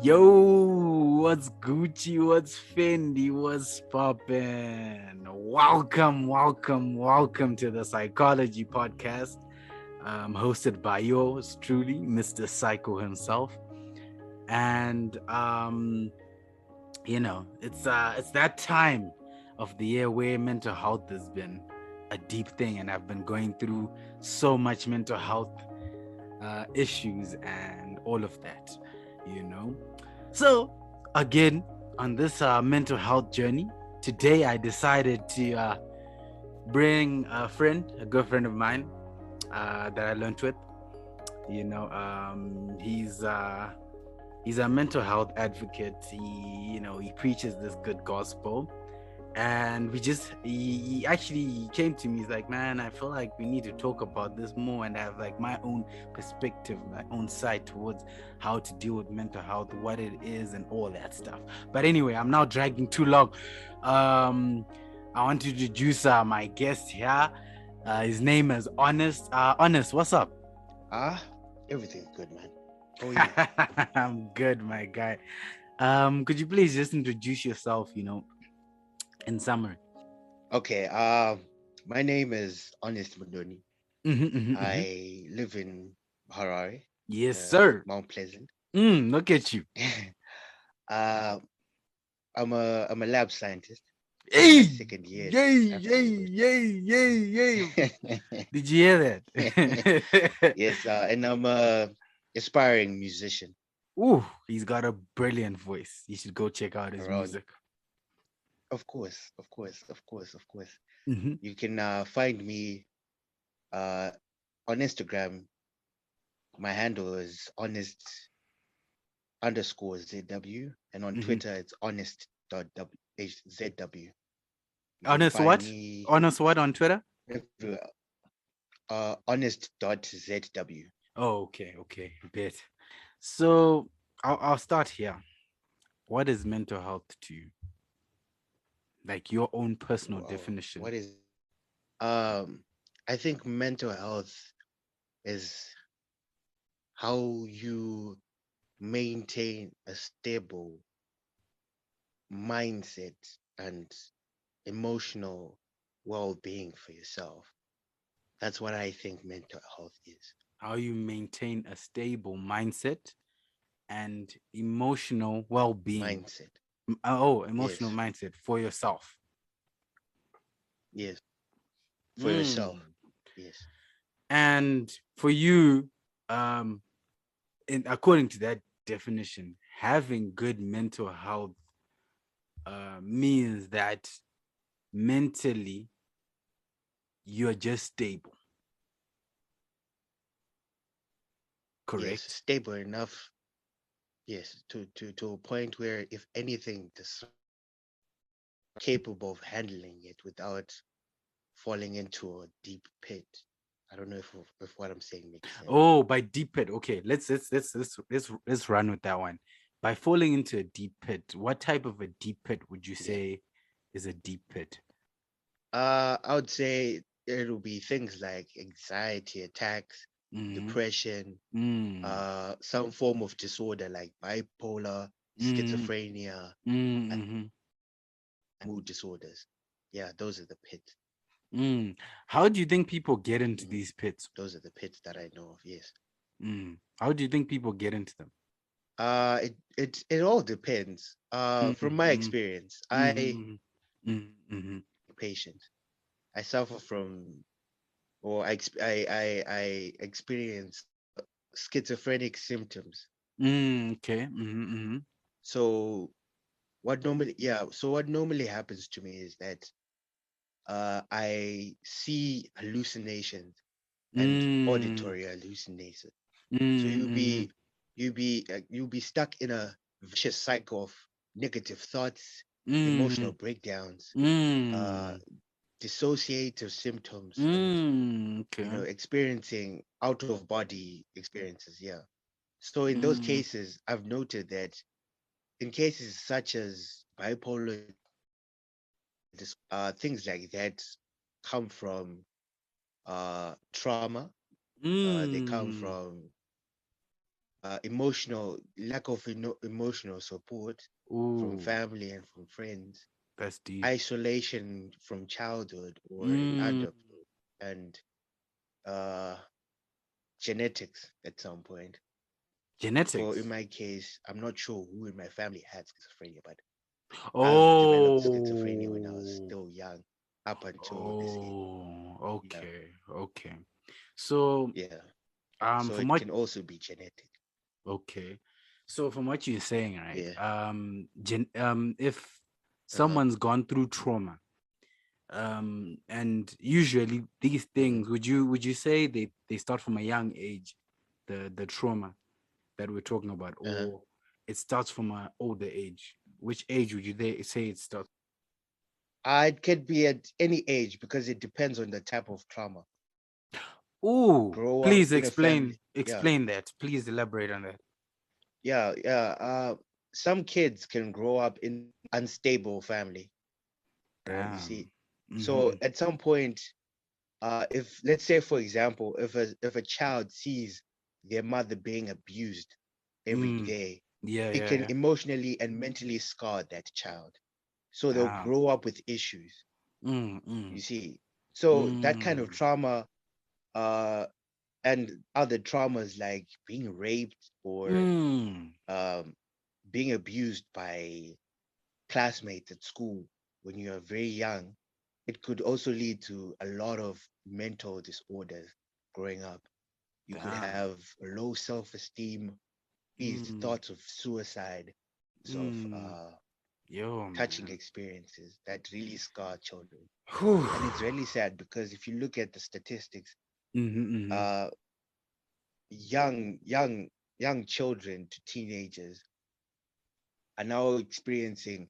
Yo, what's Gucci? What's Fendi? What's poppin'? Welcome to the Psychology Podcast, hosted by yours truly, Mr. Psycho himself. And it's that time of the year where mental health has been a deep thing, and I've been going through so much mental health issues and all of that, you know. So, again, on this mental health journey, today I decided to bring a good friend of mine that I learned with. He's a mental health advocate. He preaches this good gospel, and he actually came to me. He's like, man, I feel like we need to talk about this more and have like my own perspective, my own side towards how to deal with mental health, what it is, and all that stuff. But anyway, I'm now dragging too long. I want to introduce my guest here. His name is Honest. Honest, what's up? Everything's good, man. How are you? I'm good, my guy. Could you please just introduce yourself, in summary? Okay, my name is Honest Mundoni. Mm-hmm. I live in Harare, Yes, sir. Mount Pleasant. Look at you. uh, I'm a lab scientist in my Hey, second year yay, after yay, university. yay, yay, yay. Did you hear that? Yes, and I'm a aspiring musician Ooh, he's got a brilliant voice. You should go check out his around. music. Of course. Mm-hmm. You can find me uh, on Instagram. My handle is honest underscore ZW, and on Mm-hmm. Twitter it's honest.zw. You can Honest find what? me Honest what on Twitter? everywhere. Honest.zw. Oh, okay, bet. So I'll start here. What is mental health to you? Like your own personal Wow, definition. what is um I think mental health is how you maintain a stable mindset and emotional well-being for yourself. That's what I think mental health is. How you maintain a stable mindset and emotional well-being. Mindset. Emotional Yes. mindset for yourself. Yes. For yourself. Mm. Yes. And for you, um, according to that definition, having good mental health means that mentally you're just stable, Yes. correct? Stable enough. Yes. To a point where if anything this capable of handling it without falling into a deep pit. I don't know if what I'm saying makes sense. Oh, by deep pit. Okay, let's run with that one. By falling into a deep pit, what type of a deep pit would you Yeah. say is a deep pit? I would say it'll be things like anxiety attacks, Mm-hmm. depression, Mm, some form of disorder like bipolar, mm, schizophrenia, and mm-hmm. mood disorders. Yeah, those are the pits. Mm. How do you think people get into Mhm. these pits? Those are the pits that I know of. Yes. How do you think people get into them? It all depends. From my Mm-hmm. experience, I Mm-hmm. Mm-hmm. patient. I suffer from, or I experience schizophrenic symptoms. Okay. Mm-hmm. So what normally happens to me is that I see hallucinations and Mm-hmm. auditory hallucinations. So Mm-hmm. you'll be stuck in a vicious cycle of negative thoughts, Mm-hmm. emotional breakdowns, uh, Mm-hmm. dissociative symptoms, and Okay. experiencing out of body experiences. Yeah. So in those Mm, cases, I've noted that in cases such as bipolar, things like that come from trauma. They come mm, from emotional lack of emotional support from Ooh, family and from friends, that's deep. isolation from childhood or in Mm, adulthood, and uh, genetics at some point. For in genetics. my case, I'm not sure who in my family had schizophrenia, but I've developed schizophrenia when I was Oh, still young, up until this age. oh, Yeah, okay, okay. So, yeah. So from it what, can also be genetic. okay, so from what you're saying, right? Yeah. If Uh-huh. someone's gone through trauma, and usually these Uh-huh. things, would you say they start from a young age, the trauma that we're talking about, Uh-huh. or it starts from an older age? Which age would you say it starts? It could be at any age because it depends on the type of trauma. Oh, Grow up please in a family. Yeah, explain that. Please elaborate on that. yeah. Some kids can grow up in unstable family, right? You see, Damn. so Mm-hmm. at some point, if let's say for example, if a child sees their mother being abused every Mm. day, Yeah, it yeah, can yeah. emotionally and mentally scar that child. So they'll Damn. grow up with issues. Mm, mm, You see, so that kind of mm, trauma, uh, and other traumas like being raped or mm. um, being abused by classmates at school when you are very young, it could also lead to a lot of mental disorders growing up. You could Damn. have low self-esteem, these Mm, thoughts of suicide, sort of mm. Yo, touching man. experiences that really scar children. Whew. And it's really sad because if you look at the statistics, Mm-hmm, mm-hmm. uh, young children to teenagers are now experiencing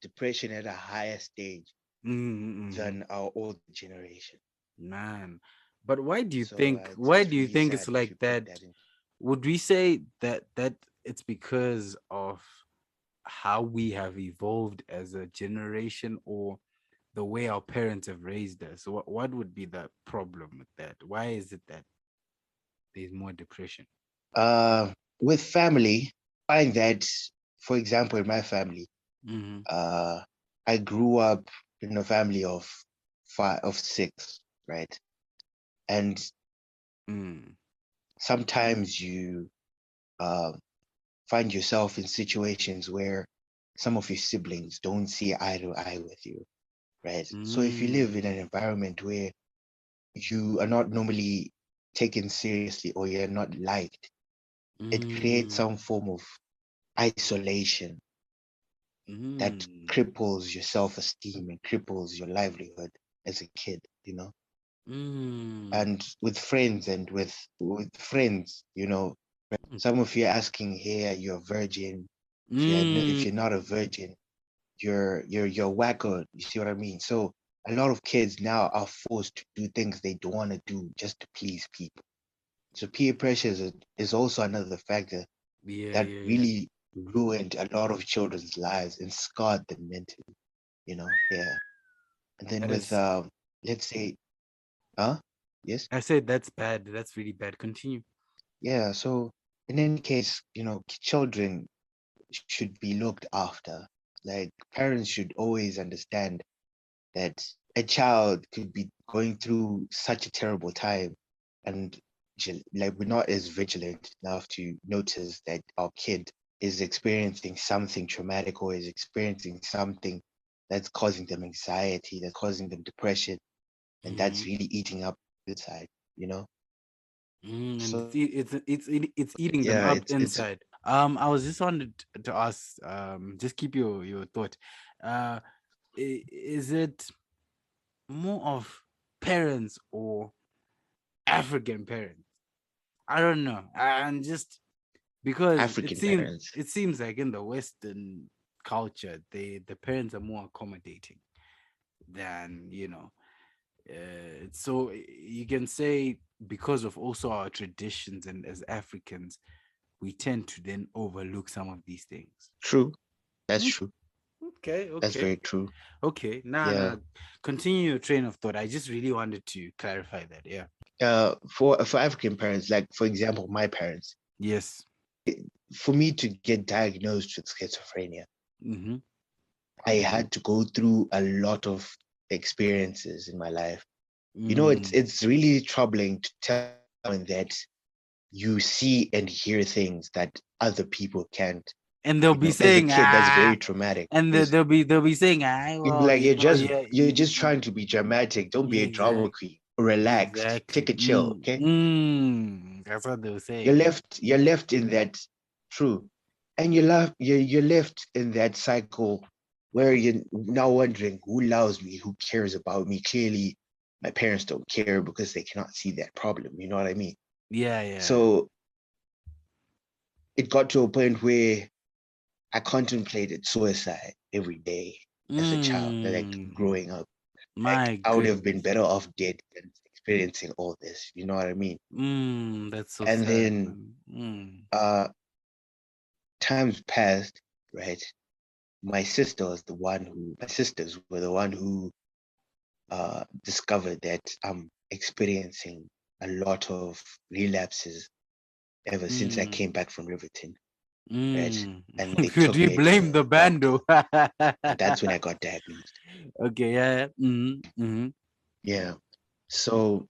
depression at a higher stage Mm-hmm, mm-hmm. than our older generation. Man. But why do you So think why it's do you really think it's sad if like you put that? that in. Would we say that it's because of how we have evolved as a generation, or the way our parents have raised us? What would be the problem with that? Why is it that there's more depression? With family, find that, for example, in my family, Mm-hmm. uh, I grew up in a family of six, right? And Mm. sometimes you uh, find yourself in situations where some of your siblings don't see eye to eye with you, right? So if you live in an Mm. environment where you are not normally taken seriously or you're not liked, it creates Mm. some form of isolation that Mm. cripples your self-esteem and cripples your livelihood as a kid, you know. Mm. And with friends and with friends, you know, some of you asking here, you're a virgin. If Mm. you're not a virgin, you're wacko. You see what I mean? So a lot of kids now are forced to do things they don't want to do just to please people. So peer pressure is also another factor Yeah, that yeah, yeah. really ruined a lot of children's lives and scarred them mentally. You know, yeah. And then That with is, let's say, huh? Yes, I said that's bad. That's really bad. Continue. yeah. So in any case, you know, children should be looked after. Like parents should always understand that a child could be going through such a terrible time, and like we're not as vigilant enough to notice that our kid is experiencing something traumatic or is experiencing something that's causing them anxiety, that's causing them depression, and Mm-hmm. that's really eating up inside, you know. And So it's eating them yeah, up it's inside. I was just wanted to ask, just keep your thought. Uh, is it more of parents or African parents? I don't know. And just because African parents. it seems like in the Western culture, the parents are more accommodating than so you can say because of also our traditions, and as Africans we tend to then overlook some of these things. True, that's Mm, true. okay, That's okay, very true. okay. Now, Yeah. continue your train of thought. I just really wanted to clarify that. Yeah. For African parents, like for example, my parents, Yes. for me to get diagnosed with schizophrenia, Mm-hmm. I had to go through a lot of experiences in my life. You know, Mm. it's really troubling to tell someone that you see and hear things that other people can't. And they'll You be know, as a saying, kid, that's very traumatic and because they'll be saying, you'd be well, like, you know, yeah, you're just trying to be dramatic. Don't be a drama exactly, queen. Relax. exactly. Take a chill, okay? That's what they were saying. You're left in that true. And you're left in that cycle where you're now wondering who loves me, who cares about me. Clearly, my parents don't care because they cannot see that problem. You know what I mean? Yeah, yeah. So it got to a point where I contemplated suicide every day as a child, like Mm, growing up. Like my I would have been goodness. better off dead than experiencing all this. You know what I mean? That's so And sad, then man. uh times passed, right? My sisters were the one who discovered that I'm experiencing a lot of relapses ever since I Mm, came back from Riverton, right? mm. And they Could took we me to blame the the doctor, bando? and that's when I got diagnosed. Okay, yeah. Mm-hmm. Yeah. So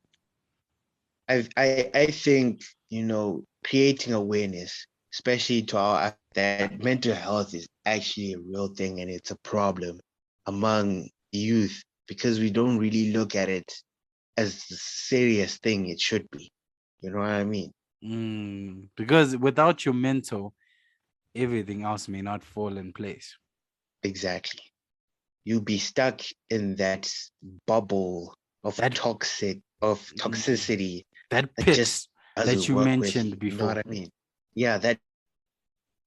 I think, you know, creating awareness, especially to our that mental health is actually a real thing and it's a problem among youth because we don't really look at it as the serious thing it should be. You know what I mean? Because without your mental, everything else may not fall in place. Exactly. You'll be stuck in that bubble That of mm, toxicity that that pit just doesn't that you work with you. mentioned You know what before. I mean? Yeah, that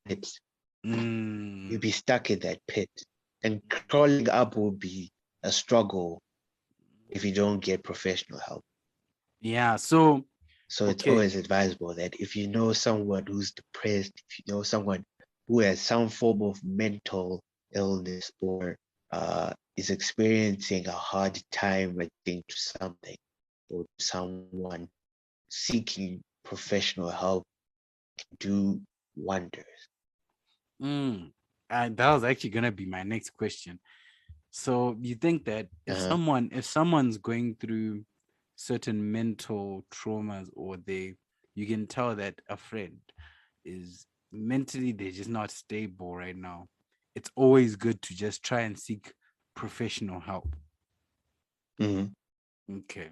it's you'll Mm, be stuck in that pit. And crawling up will be a struggle if you don't get professional help. yeah. So So it's okay. always advisable that if you know someone who's depressed, if you know someone who has some form of mental illness or is experiencing a hard time adjusting to something or someone seeking professional help can do wonders. Mm, that was actually gonna be my next question. So you think that Uh-huh. if someone's going through certain mental traumas, or you can tell that a friend is mentally, they're just not stable right now, it's always good to just try and seek professional help. Mm-hmm. Okay.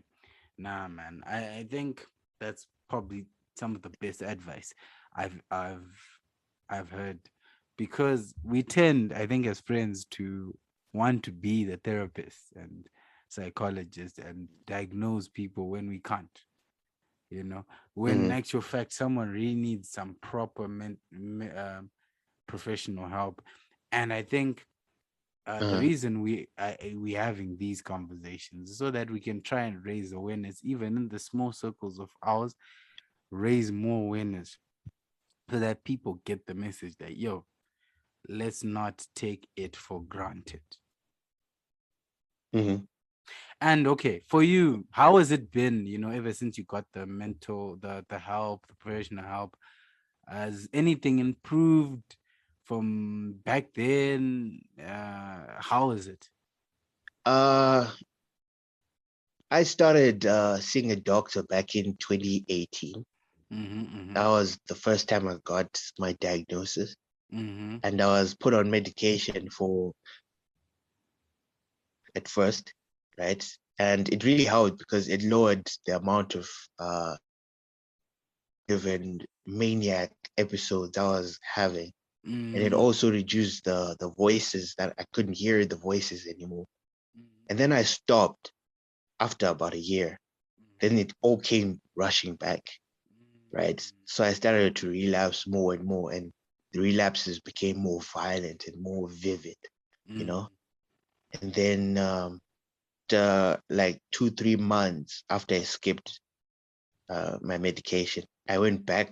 Nah, man. I think that's probably some of the best advice I've I've I've heard, because we tend, I think, as friends, to want to be the therapists and psychologists and diagnose people when we can't. You know, when in Mm-hmm. actual fact, someone really needs some proper professional help. And I think the Uh-huh. reason we having these conversations is so that we can try and raise awareness, even in the small circles of ours, raise more awareness, so that people get the message that, yo, let's not take it for granted. Mm-hmm. And okay, for you, how has it been, ever since you got the help, the professional help? Has anything improved from back then? How is it? Uh I started seeing a doctor back in 2018. Mm-hmm, That was the first time I got my diagnosis. mm-hmm, And I was put on medication for at first, right? And it really helped because it lowered the amount of even maniac episodes I was having. And it mm-hmm, also reduced the voices that I couldn't hear the voices anymore. And then I stopped after about a year. Then it all came rushing back, right? So I started to relapse more and more, and the relapses became more violent and more vivid, you mm-hmm, know. And then like 2 3 months after I skipped my medication, I went back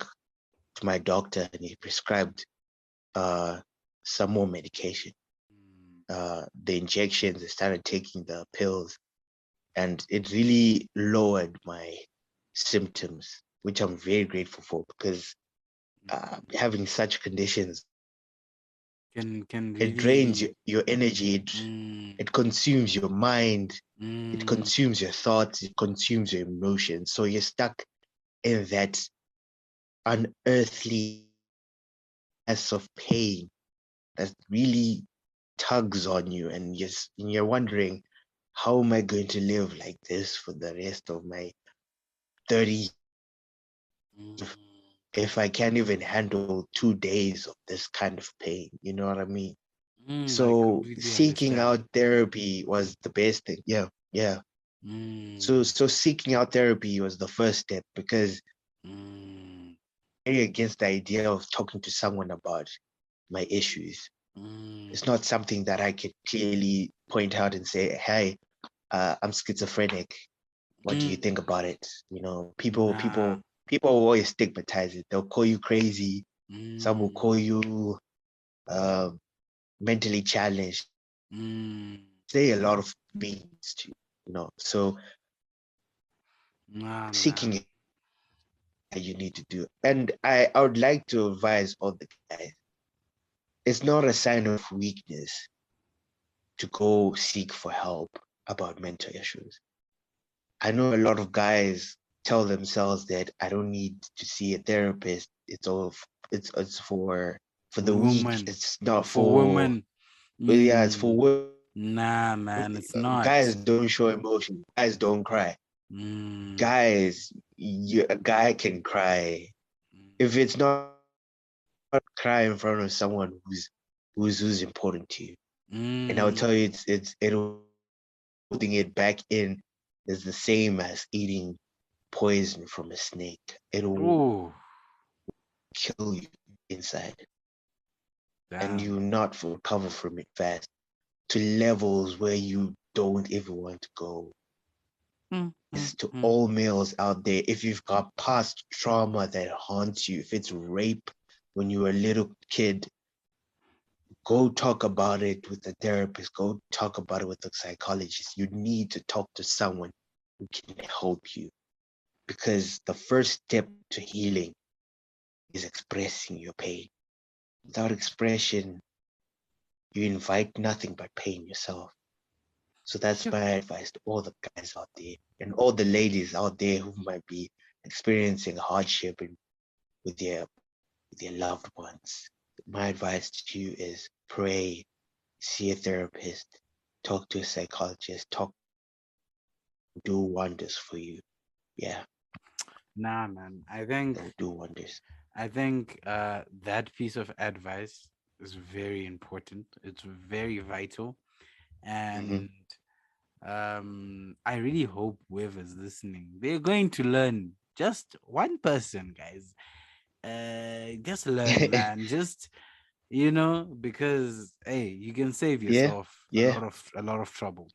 to my doctor and he prescribed uh, some more medication. The injections, I started taking the pills, and it really lowered my symptoms, which I'm very grateful for because having such conditions, Can it drains really. your energy. Mm, It consumes your mind. It mm, consumes your thoughts. It consumes your emotions. So you're stuck in that unearthly mess of pain that really tugs on you, and you're wondering, how am I going to live like this for the rest of my 30 mm, if I can't even handle 2 days of this kind of pain? You know what I mean? I So completely seeking understand. out therapy was the best thing. Yeah, yeah. So Mm, so seeking out therapy was the first step, because mm, very against the idea of talking to someone about my issues. mm, It's not something that I could clearly point out and say, "Hey, I'm schizophrenic. What do you mm. think about it?" You know, people Nah. people people always stigmatize it. They'll call you crazy. Some will Mm, call you uh, mentally challenged. mm. Say a lot of things to you. You know, so Nah, man. seeking that you need to do. And I would like to advise all the guys, it's not a sign of weakness to go seek for help about mental issues. I know a lot of guys tell themselves that I don't need to see a therapist. It's for the weak. Woman. It's not For for women. yeah, it's for Mm. Nah, man, it's not. guys don't show emotion. Guys don't cry. Mm, Guys, a guy can cry. If it's not cry in front of someone who's important to you. And I'll mm. tell you, it'll holding it back in is the same as eating poison from a snake. It'll Oh, kill you inside, and damn. you not recover from it fast to levels where you don't even want to go. Mm, mm, It's to mm, all males out there. If you've got past trauma that haunts you, if it's rape when you were a little kid, go talk about it with a therapist. Go talk about it with a psychologist. You need to talk to someone who can help you, because the first step to healing is expressing your pain. Without expression, you invite nothing but pain yourself. So that's Phew. my advice to all the guys out there and all the ladies out there who might be experiencing hardship with their loved ones. My advice to you is pray, see a therapist, talk to a psychologist, talk do wonders for you. Yeah, Nah, man. I think they'll do wonders. I think that piece of advice is very important. It's very vital, Hmm. and I really hope whoever's listening, they're going to learn. Just one person, guys. Just learn, man. Just because hey, you can save Yeah, yourself yeah, a lot of trouble,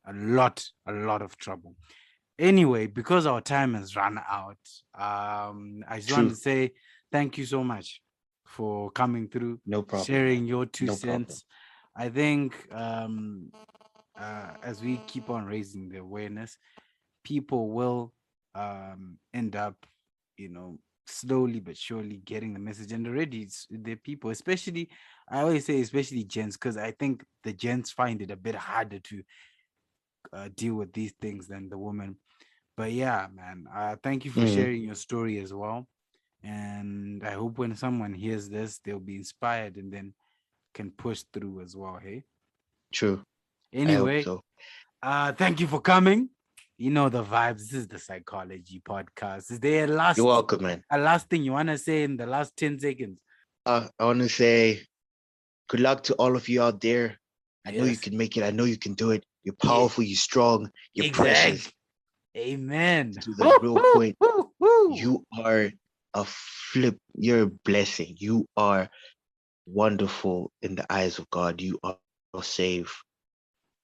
a lot of trouble. Anyway, because our time has run out, I just want to true. say thank you so much for coming through, No problem, man. sharing your two No problem. cents. I think as we keep on raising the awareness, people will end up, you know, slowly but surely getting the message. And already the people, especially, I always say, especially gents, because I think the gents find it a bit harder to deal with these things than the women. But yeah, man, thank you for Hmm. sharing your story as well. And I hope when someone hears this, they'll be inspired and then can push through as well. Hey, True. I hope anyway, so. thank you for coming. You know the vibes. This is the psychology podcast. Is there You're welcome, man. a last thing you wanna say in the last 10 seconds? I want to say good luck to all of you out there. I know you Yes. can make it. I know you can do it. You're Yeah. powerful. You're strong. You're precious. Exact. Amen. To the Woo, real woo, point, woo, woo. you are a flip. You're a blessing. You are wonderful in the eyes of God. You are safe.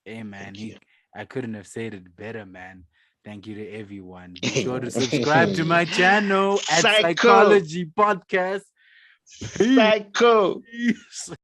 Hey man, Thank you. I couldn't have said it better, man. Thank you to everyone. Be sure to subscribe to my channel at Psycho. Psychology Podcast. Psycho. Peace.